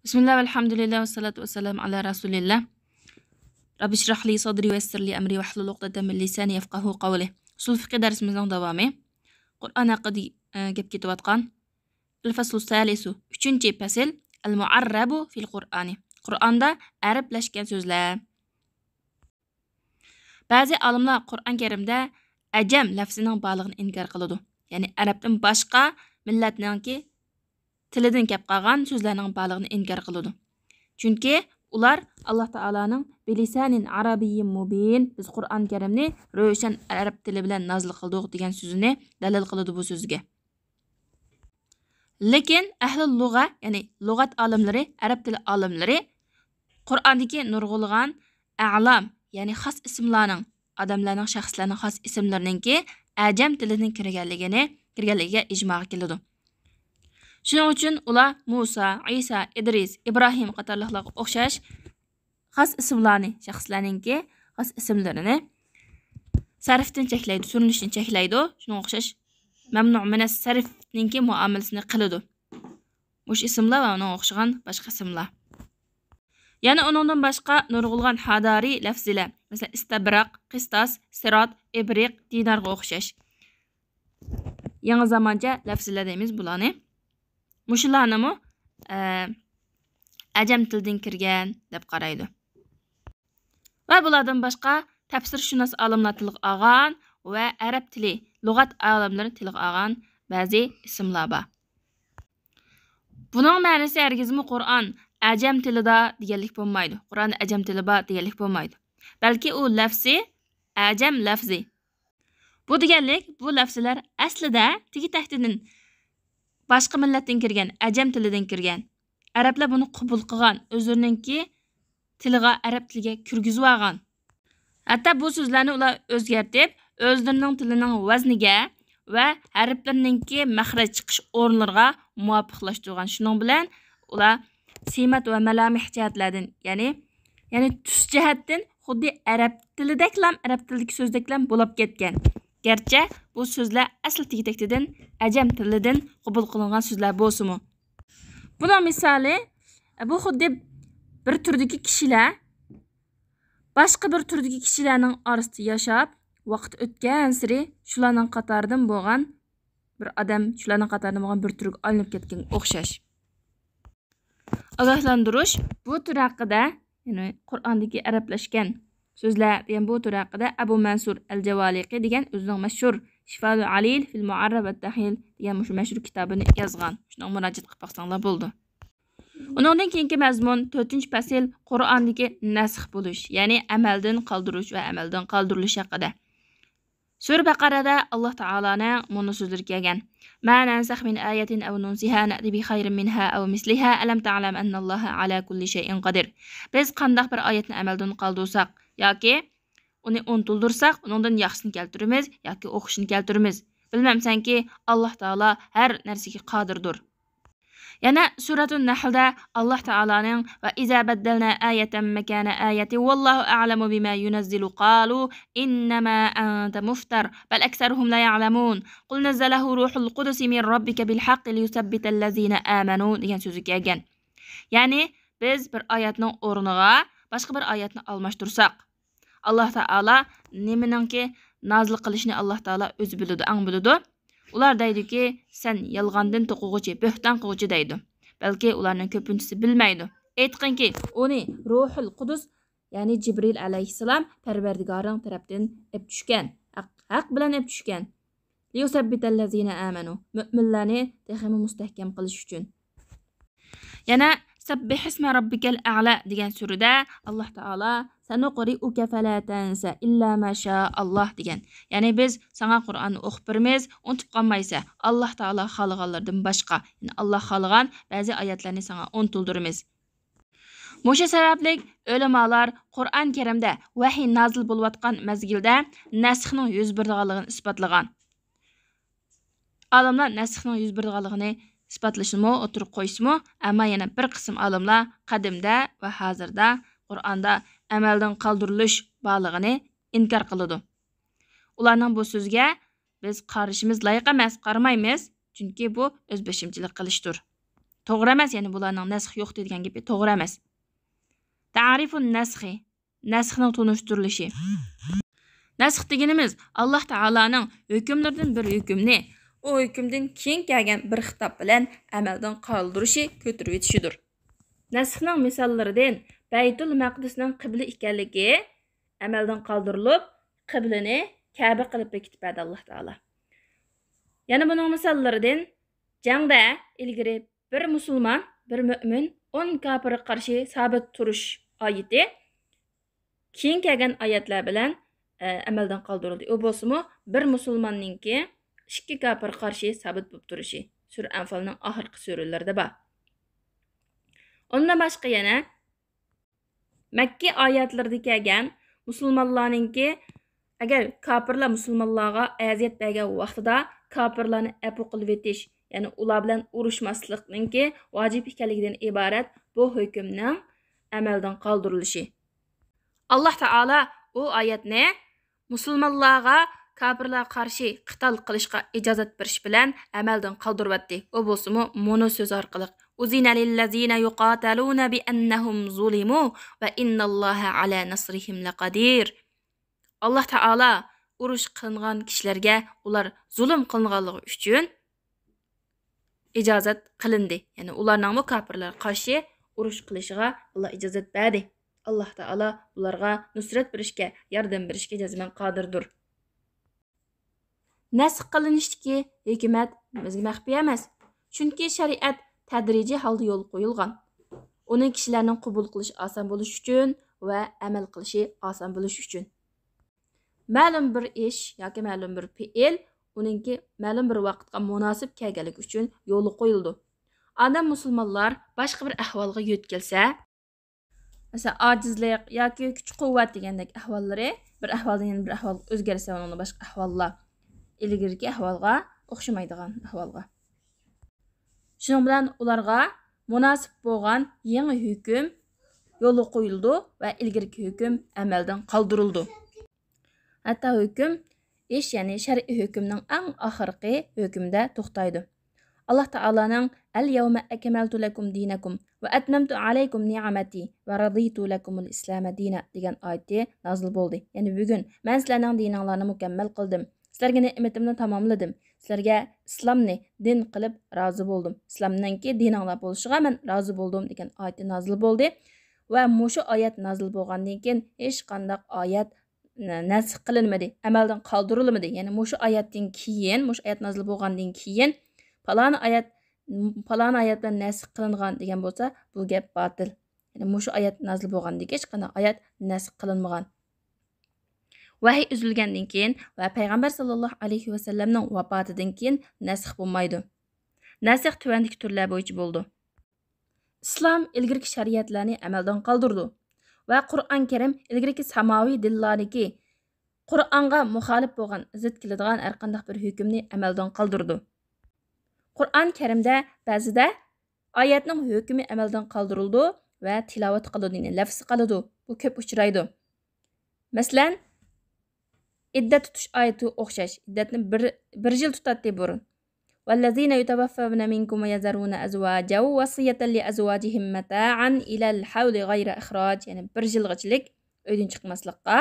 Bismillah, elhamdülillah ve salatu ve selam ala Rasulillah. Rabbi şrah li sadri ve yessir li emri ve hlul uqdatan min lisani yafqahu qawli. Usul fiqh dersimizning davomi. Qur'on haqida gap ketayotgan. El-faslu salisu 3-fasl al-mu'arrabu fil Qur'oni. Qur'onda arablashgan so'zlar. Ba'zi olimlar Qur'on Karimda ajam lafzining borlig'ini inkor qiladi. Ya'ni arabdan boshqa millatninki tilidan kelib qolgan so'zlarning borlig'ini inkor qiladi. Chunki ular Alloh taolaning bilisanin arabiyyin mubin, biz Qur'on Karimni ro'shan arab tili bilan nozil qildik degan so'zini dalil qiladi bu so'zga. Lekin ahli lug'a, ya'ni lug'at olimlari, arab tili olimlari Qur'ondagi nurg'ulg'an a'lam, ya'ni xos ismlarning, odamlarning, shaxslarning xos ismlariningki ajam tilidan kirganligiga ijmoga keladi. Shuning uchun ular Musa, Isa, Idris, Ibrohim qatorliqlarga o'xshash xos ismlarni, shaxslarningki xos ismlarini sarfdan cheklaydi, surinishni cheklaydi. Shunga o'xshash mamnu min as-sarfningki muomalasini qiladi. Mush ismlar va unga o'xshagan boshqa ismlar. Yana uningdan boshqa nurg'ulg'an hadari lafzilar, masalan istabraq, qistas, sirat, ibriq, dinarga o'xshash yangi zamoncha lafzilar deymiz bularni. Mushularnimi ajam tildan kirgan deb qaraydi. Va bulardan boshqa tafsirshunos olimlar tilga olgan va arab tili, lug'at olimlari tilga olgan ba'zi ismlar bor. Buning ma'nosi hargizmi Qur'on ajam tilida deganlik bo'lmaydi. Qur'on ajam tili bor deganlik bo'lmaydi. Balki u lafzi ajam lafzi. Bu deganlik bu lafzlar aslida tigi tahtidan boshqa millatdan kirgan, ajam tilidan kirgan. Arablar buni qabul qilgan, o'zlarininki tiliga, arab tiliga kirgizib olgan. Hatto bu so'zlarni ular o'zgartib, o'zlarining tilining vazniga va harflarininki maxraj chiqish o'rinlariga muvofiqlashtirgan. Shuning bilan ular simat va malamih jihatlardan, ya'ni tus jihatdan xuddi arab tilidaklam, arab tilidagi so'zdaklam bo'lib ketgan. Gerçi bu so'zlar asl tegi-tektidan ajam tilidan qabul qilingan so'zlar bo'lsa-mu. Buning misoli bu xuddi bir turdagi kishilar boshqa bir turdagi kishilarning orasida yashab, vaqt o'tgan sari shularning qatoridan bo'lgan bir odam, shularning qatoridan bo'lgan bir turga aylanib ketgan o'xshash. Ogohlantirish bu tur haqida, ya'ni Qur'ondagi arablashgan so'zlar degan bu tur haqida Abu Mansur al-Javaliqi degan o'zining mashhur Shifa'ul Alil fil Mu'arrab va Tahlil degan mashhur kitobini yozgan. Shuni murojaat qilib baqsanglar bo'ldi. Uningdan keyingi mazmun 4-fasl Qur'ondagi nasx bo'lish, ya'ni amaldan qoldirish va amaldan qoldirilish haqida. Sura Baqarada Alloh taolaning mana so'zlari kelgan. Ma nansakh min ayatin aw nunsiha na'ti bi khayrin minha aw misliha alam ta'lam anna Alloha ala kulli shay'in qodir. Biz qanday bir oyatni amaldan qoldirsak yoki uni unutildirsak, uningdan yaxshisini keltiramiz yoki o'qishini keltiramiz. Bilmamsanki Alloh taolo har narsaga qodirdir. Yana suratul Nahlda Alloh taolaning va iza baddalna ayatan makana ayati wallahu a'lamu bima yunazzilu qalu innama anta muftar bal aktharuhum la ya'lamun qul nazzalahu ruhul qudus min rabbika bil haqqi liyusabbital ladzina amanu degan so'zi kelgan. Ya'ni biz bir oyatning o'rniga boshqa bir oyatni almashtirsak, Alloh taolo nimaninki nozil qilishni Alloh taolo o'zi biladi, ang biladi. Ular deydiki, sen yolg'ondan to'qig'uchi, bo'hton qiluvchi deydi. Balki ularning ko'pinchisi bilmaydi. Aytqinki, uni Ruhul Qudus, ya'ni Jibril alayhissalom Parvardigoring tarafdan ib tushgan, haq bilan ib tushgan. Liyusabbital ladzina amanu, mu'minlarni texmi mustahkam qilish uchun. Yana Sabbih isma robbikal a'la degan surada Alloh taolo sanuqri'uka fala tansa illa ma sha Alloh degan. Ya'ni biz sana Qur'onni o'qib beramiz, unutib qolmaysa, Alloh taolo xohlaganlardan boshqa, ya'ni Alloh xohlagan ba'zi oyatlarni sana unutildiramiz. Musha sababli ulamolar Qur'on Karimda vahiy nozil bo'layotgan mazgilda nasxning yuz berganligini isbotlagan. Olimlar nasxning yuz berganligini isbotlashimi, o'tirib qo'yishmi, ammo yana bir qism olimlar qadimda va hozirda Qur'onda amaldan qoldirilish borlig'ini inkor qiladi. Ularning bu so'zga biz qarashimiz loyiq emas, qaramaymiz, chunki bu o'zbashimchilik qilishdir. to'g'ri emas, ya'ni bularning nasx yo'q degan gapi to'g'ri emas. Ta'rifun nasxi, nasxning tunishtirilishi. Nasx deganimiz Alloh taolaning hukmlaridan bir hukmni o hukmdan keyin kelgan bir xitob bilan amaldan qoldirishi, ko'tarib o'tishidir. Nasxning misollaridan Baytul Maqdisning qibla ekanligi amaldan qoldirilib, qiblani Ka'ba qilib bekitibdi Alloh taolo. Yana buning misollaridan jangda ilgari bir musulmon, bir mo'min 10 kofirga qarshi sabit turish oyati keyin kelgan oyatlar bilan amaldan qoldirildi. O bo'lsa-mu bir musulmonninki 2 kofirga qarshi sabit bo'lib turishi. Sura Anfalning oxirgi suralarida bor. Ondan boshqa yana Makka oyatlarida kelgan musulmonlarninki agar kofirlar musulmonlarga aziyat bergan vaqtida kofirlarni afu qilib etish, ya'ni ular bilan urushmaslikninki vojib ekanligidan iborat bu hukmning amaldan qoldirilishi. Alloh taolo o oyatni musulmonlarga kofirlarga qarshi qital qilishga ijozat berish bilan amaldan qoldiribdi. O bo'lsa-mu mono so'z orqali uzina lillazina yuqataluna bi annahum zulimu va innalloha ala nasrihim laqadir. Alloh taolo urush qilingan kishilarga ular zulm qilinganligi uchun ijozat qilindi. Ya'ni ularning kofirlarga qarshi urush qilishiga Alloh ijozat berdi. Alloh taolo ularga nusrat berishga, yordam berishga jazman qodirdir. Nasx qilinishdagi hikmat bizga maxfiy emas. Chunki shariat tadrijiy holda yo'l qo'yilgan. Uni kishilarning qabul qilish oson bo'lish uchun va amal qilishi oson bo'lish uchun. Ma'lum bir ish yoki ma'lum bir fe'l uningki ma'lum bir vaqtga munosib kelganligi uchun yo'li qo'yildi. Odam musulmonlar boshqa bir ahvolga yo'tkilsa, masalan, ojizlik yoki kuch-quvvat degandek ahvollari bir ahvoldan yana bir ahvolga o'zgarsa, uning boshqa ahvollar ilgirki ahvolga o'xshamaydigan ahvolga. Shuning bilan ularga munosib bo'lgan yangi hukm yo'li qo'yildi va ilgirki hukm amaldan qoldirildi. Hatta hukm ish, ya'ni shar'iy hukmning eng oxirgi hukmda to'xtaydi. Alloh taolaning al-yawma akmaltu lakum dinakum va atmamtu alaykum ni'mati va raditu lakumul islam dina degan oyati nozil bo'ldi. Ya'ni bugun men sizlarning dininglarni mukammal qildim. Sizlarga ne'matimni tamomladim. Sizlarga islomni din qilib rozi bo'ldim. Islomningki dininglar bo'lishiga men rozi bo'ldim degan oyati nozil bo'ldi va mushu oyat nozil bo'lgandan keyin hech qanday oyat nasx qilinmadi, amaldan qoldirilmadi. Ya'ni mushu oyatdan keyin, mushu oyat nozil bo'lgandan keyin falon oyat bilan nasx qilingan degan bo'lsa, bu gap batil. Ya'ni mushu oyat nozil bo'lgandan keyin hech qanday oyat nasx qilinmagan. Vahiy uzilgandan keyin va payg'ambar sallallohu alayhi va sallamning vafotidan keyin nasx bo'lmaydi. Nasx tuvandagi turlar bo'yicha bo'ldi. Islom ilgirki shariatlarni amaldan qoldirdi va Qur'on Karim ilgirki samoviy dillardagi Qur'onga muxolif bo'lgan, zid keladigan har qanday bir hukmni amaldan qoldirdi. Qur'on Karimda ba'zida oyatning hukmi amaldan qoldirildi va tilovat qilindi, lafz qilindi. Bu ko'p uchraydi. Masalan, iddat tutish oyati o'xshash. Iddatni bir yil tutadi burun. Vallazina yutawaffawna minkum wa yazaruna azwajan wasiyatan li azwajihim mata'an ila al-hawli ghayra ikhraj. Ya'ni bir yilgachilik uydan chiqmaslikqa,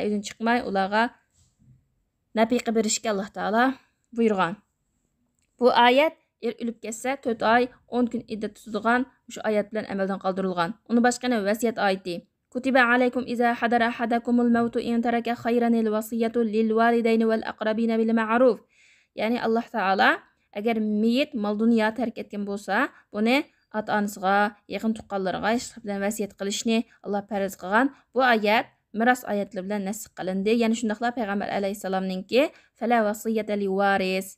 uydan chiqmay ularga nafiqa berishga Alloh taolo buyurgan. Bu oyat o'lib ketsa 4 oy 10 kun iddat tutadigan shu oyat bilan amaldan qoldirilgan. Uni boshqa vasiyat oyati. Kutiba alaykum iza hadara ahadakumul mautu in taraka khayranil wasiyatu lil walidayni wal aqrabina bil ma'ruf. Ya'ni Alloh taolo agar meyit mol dunyo tark etgan bo'lsa, buni ota-onasiga, yaqin tuqqanlarga bilan vasiyat qilishni Alloh farz qilgan. Bu oyat miros oyatlari bilan nasx qilindi. Ya'ni shundaqla payg'ambar alayhisalomninki fala wasiyata li waris.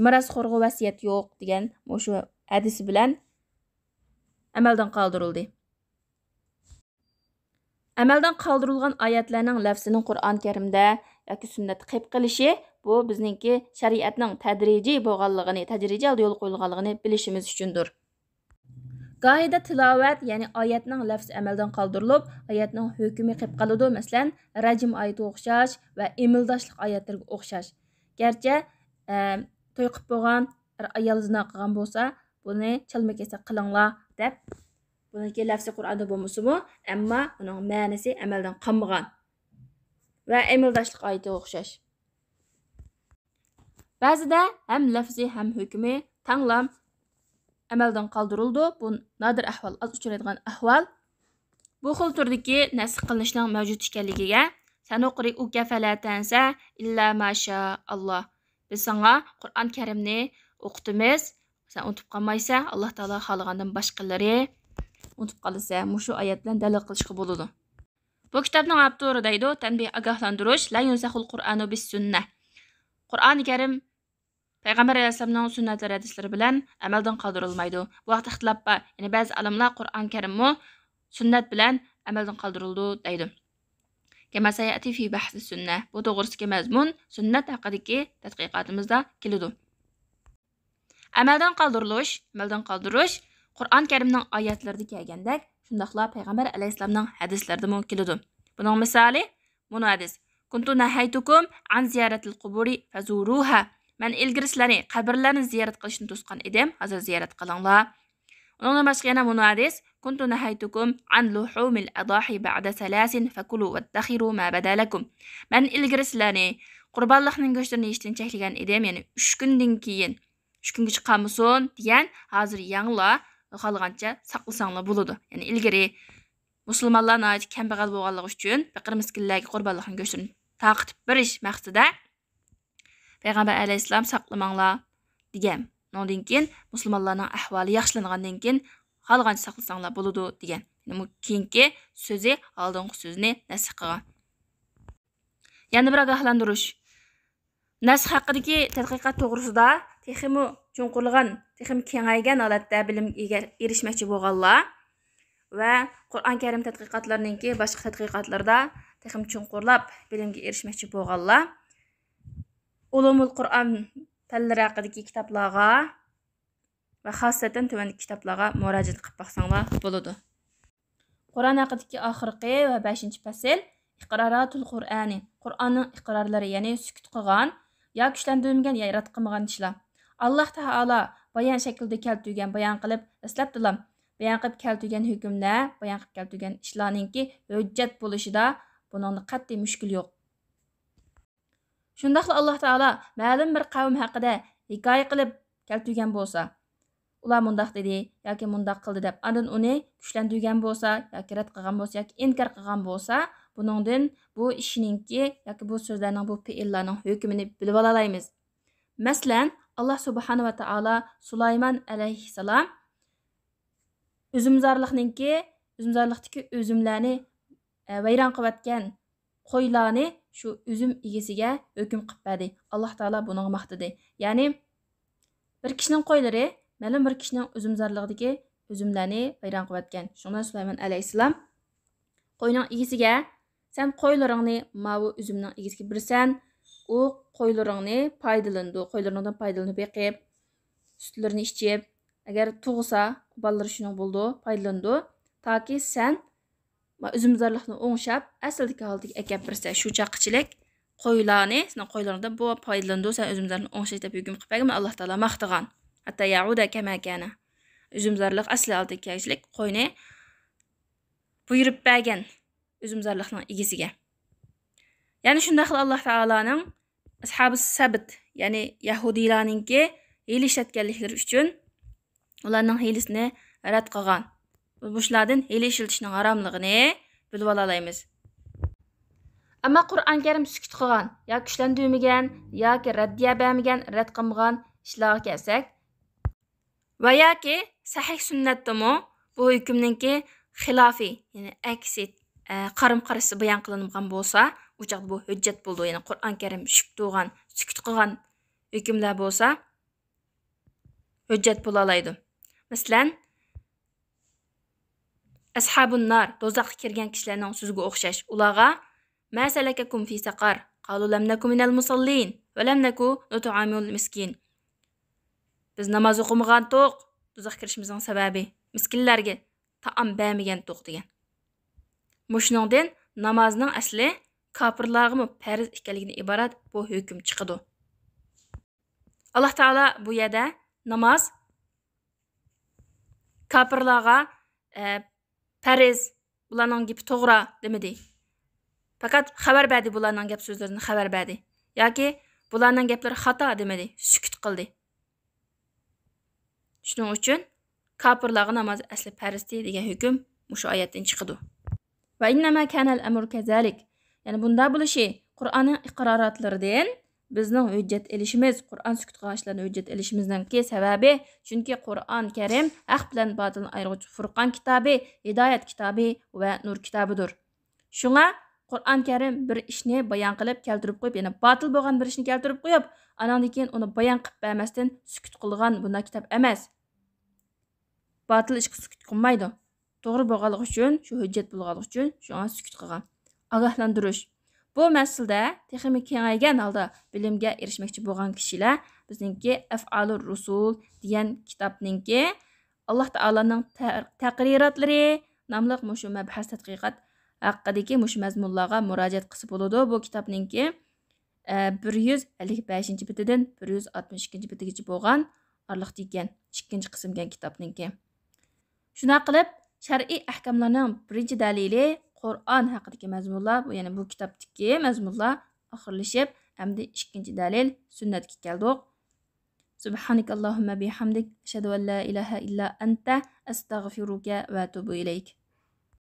Mirosxo'rga vasiyat yo'q degan o'sha hadis bilan amaldan qoldirildi. Amaldan qoldirilgan oyatlarning lafzining Qur'on Karimda yoki sunnatda qilib qilishi bu bizningki shariatning tadrijiy bo'lganligini, tadrijiy yo'l qo'yilganligini bilishimiz uchundir. Qoida tilovat, ya'ni oyatning lafzi amaldan qoldirilib, oyatning hukmi qilib qoladi. Masalan, rajm oyati o'xshash va emildoshlik oyatlarga o'xshash. Garchi to'y qilib bo'lgan ayol zina qilgan bo'lsa, buni chalma-kesar qilinglar deb buniki lafzi Qur'onda bo'lmasa-mu, ammo uning ma'nosi amaldan qolmagan va amaldashlik oyatiga o'xshash. Ba'zida ham lafzi ham hukmi tanglam amaldan qoldirildi. Bu nodir ahvol, az uchraydigan ahvol. Bu xil turdagi nasx qilinishning mavjud ekanligiga sanuqri ukafala tansa illa masha Allah. Biz sana Qur'on Karimni o'qitamiz. Sen unutib qolmaysan, Alloh taolo xohlagandan boshqalari unutib qolsa, mushu oyat bilan dalil qilishga bo'ladi. Bu kitobning avtori deydi, tanbih ogohlantirish, la yunsahul Qur'anu bis sunnah. Qur'oni Karim Payg'ambar alayhisolamning sunnatlari hadislari bilan amaldan qoldirilmaydi. Bu vaqt ixtilof bor. Ya'ni ba'zi olimlar Qur'on Karimni sunnat bilan amaldan qoldirildi deydi. Kama sayati fi bahs sunnah. Bu to'g'risidagi mazmun sunnat haqidagi tadqiqotimizda keladi. Amaldan qoldirish Qur'on Karimning oyatlarida kelgandek, shundaqla Payg'ambar alayhisolamning hadislarida ham keladi. Buning misoli mana hadis. Kuntu nahaytukum an ziyaratil quburi fazuruha. Men ilgari sizlarni qabrlarni ziyorat qilishni to'sgan edim. Hozir ziyorat qilinglar. Undan boshqa yana mana hadis. Kuntu nahaytukum an luhumil adahi ba'da salasin fakulu waddakhiru ma badalakum. Men ilgari sizlarni qurbonlikning go'shtini yeyishdan cheklagan edim. Ya'ni 3 kundan keyin 3 kungacha qolmasin degan, hozir yanglar xohlagancha saqlasanglar bo'ladi. Ya'ni ilgari musulmonlar nəhayət kambag'al bo'lganligi uchun faqir miskinlarga qurbonlikning go'shtini taqitib berish maqsadida Payg'ambar alayhisalom saqlamanglar degan. Ondan keyin musulmonlarning ahvoli yaxshilangandan keyin xohlagancha saqlasanglar bo'ladi degan. Bu keyingi so'zi oldingi so'zni nasx qilgan. Yana bir ogohlantirish. Nasx haqidagi tadqiqot to'g'risida texmi cho'nqurlagan, texmi kengaygan holatda bilimga erishmoqchi bo'lganlar va Qur'on Karim tadqiqotlarininki boshqa tadqiqotlarda texmi cho'nqurlab bilimga erishmoqchi bo'lganlar Ulumul Qur'on fanlari haqidagi kitoblarga va xosatan tuvandagi kitoblarga murojaat qilib baqsanglar bo'ladi. Qur'on haqidagi oxirgi va 5-fasl iqroratul Qur'ani. Qur'onning iqrorlari, ya'ni sukut qilgan yoki kuchlantirilmagan ya rad qilmagan ishlar. Alloh taolo bayon shaklida keltirgan, bayon qilib eslabdilar. Bayon qilib keltirgan hukmlar, bayon qilib keltirgan ishlarningki hujjat bo'lishida buningda qat'iy mushkil yo'q. Shundaqla Alloh taolo ma'lum bir qavm haqida hikoya qilib keltirgan bo'lsa, ular mundaq dedi yoki mundaq qildi deb ondan uni kuchlantirgan bo'lsa yoki rad qilgan bo'lsa yoki inkor qilgan bo'lsa, buningdan bu ishninki yoki bu so'zlarning, bu fe'llarning hukmini bilib olaymiz. Masalan, Alloh subhanahu va taolo Sulaymon alayhissalom uzumzorlikdagi uzumlarni vayron qilayotgan qo'ylarni shu üzüm egasiga hukm qilib berdi. Alloh taolo buni maqtadi. Ya'ni bir kishining qo'ylari ma'lum bir kishining uzumzorligidagi uzumlarni vayron qilayotgan. Shundan Sulaymon alayhissalom qo'yning egasiga sen qo'ylaringni mavu üzümning egasiga bersan, u qo'ylaringni qo'ylaringdan foydalanib beqib, sutlarini ichib, agar tug'sa, bolalar shuning bo'ldi, foydalandi. Toki sen üzümzorlikni o'ngshab, asldagi holatiga akab bersa, shu chaqchilik qo'ylarni, sen qo'ylaringdan bu foydalandi, sen üzümzorlikni o'ngshash deb hukm qilib bergan, Alloh taolo maqtagan. Hatta yauda kama kana. Üzümzorlik asli holatiga kelishlik qo'yni buyurib bergan üzümzorlikning egasiga. Ya'ni shunday qilib Alloh taoloning ashabi sabt, ya'ni yahudiylarningki hiyla ishlatganliklari uchun ularning hiylasini rad qilgan. Bulardan hiyla ishlatishning haromligini bilib olaymiz. Ammo Qur'on Karim sukut qilgan, yoki kuchlantirmagan, yoki raddiya bermagan, rad qilmagan ishlarga kelsak, va yoki sahih sunnatdami bu hukmninki xilofi, ya'ni aksi qarim-qarshi bayon qilingan bo'lsa, u chaqda bu hujjat bo'ldi. Ya'ni Qur'on Karim sukut qilgan hukmlar bo'lsa, hujjat bo'la oladi. Masalan, ashabun nar, do'zaxga kirgan kishilarning so'ziga o'xshash. Ularga masalakakum fi saqar, qalu lam nakum minal musallin va lam naku nut'amul miskin. Biz namoz o'qimagan to'q, do'zaxga kirishimizning sababi miskinlarga taom bermagan to'q degan. Mushningdan namozning asli kofirlarga farz ekanligidan iborat bu hukm chiqadi. Alloh taolo bu yerda namoz Kafirlarga fariz bularning gapi to'g'ri demadi. Faqat xabar berdi bularning gap so'zlarini xabar berdi. Yoki bularning gaplari xato demadi, sukut qildi. Shuning uchun kafirlarga namoz asli farizdi degan hukm mushu oyatdan chiqadi. Va innama kanal amru kazalik. Yani bunda bo'lishi Qur'onning iqrorotlaridan bizning hujjat elishimiz, Qur'on sukut qilishlarni hujjat elishimizningki sababi, chunki Qur'on Karim haq bilan botilni ayiruvchi Furqon kitobi, hidoyat kitobi va nur kitobidir. Shunga Qur'on Karim bir ishni bayon qilib keltirib qo'yib, yana botil bo'lgan bir ishni keltirib qo'yib, anandan keyin uni bayon qilib bermasdan sukut qilgan bunday kitob emas. Botil ishga sukut qilmaydi. To'g'ri bo'lganligi uchun, shu hujjat bo'lganligi uchun shunga sukut qilgan. Ogohlantirish. Bu masalada texnik kengaygan holda bilimga erishmoqchi bo'lgan kishilar bizningki Af'alur Rusul degan kitobningki Alloh taolaning taqrirotlari nomli mushu mabhas tadqiqot haqidagi mushu mazmunlarga murojaat qilsa bo'ladi. Bu kitobningki 155 bitidan 162 bitigacha bo'lgan orliqda ekan, ikkinchi qismgan kitobningki. Shuna qilib shar'iy ahkamlarning birinchi dalili Qur'on haqidagi mazmunlar, ya'ni bu kitobdagi mazmunlar oxirlashib, hamda ikkinchi dalil sunnatga keldik. Subhanakallahumma bihamdik ashhadu an la ilaha illa anta astaghfiruka va atubu ilayk.